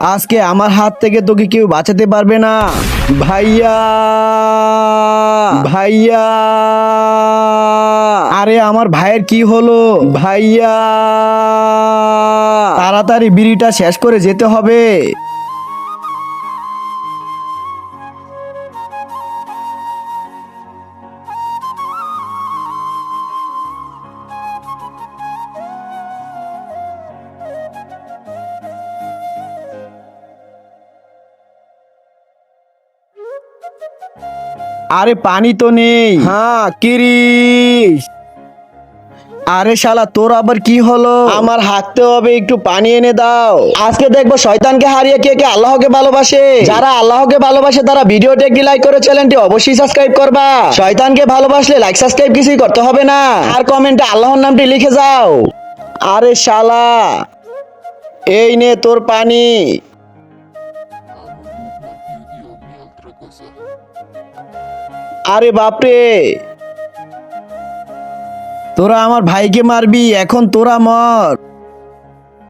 আজকে আমার হাত থেকে তোকে কেউ বাঁচাতে পারবে না। ভাইয়া, ভাইয়া, আরে আমার ভাইয়ের কি হলো? ভাইয়া, তাড়াতাড়ি বিড়িটা শেষ করে যেতে হবে। আরে পানি তো নেই। হ্যাঁ কিরিশ। আরে শালা তোর আবার কি হলো? আমার হাঁটতে হবে, একটু পানি এনে দাও। আজকে দেখবো শয়তানকে হারিয়ে কে কে আল্লাহকে ভালোবাসে। যারা আল্লাহকে ভালোবাসে তারা ভিডিওতে একটি লাইক করে চ্যানেলটি অবশ্যই সাবস্ক্রাইব করবা। শয়তানকে ভালোবাসলে লাইক সাবস্ক্রাইব কিছুই করতে হবে না, আর কমেন্টে আল্লাহর নামটি লিখে যাও। আরে শালা, এই নে তোর পানি। আরে বাপরে, তোরা আমার ভাইকে মারবি, এখন তোরা মর।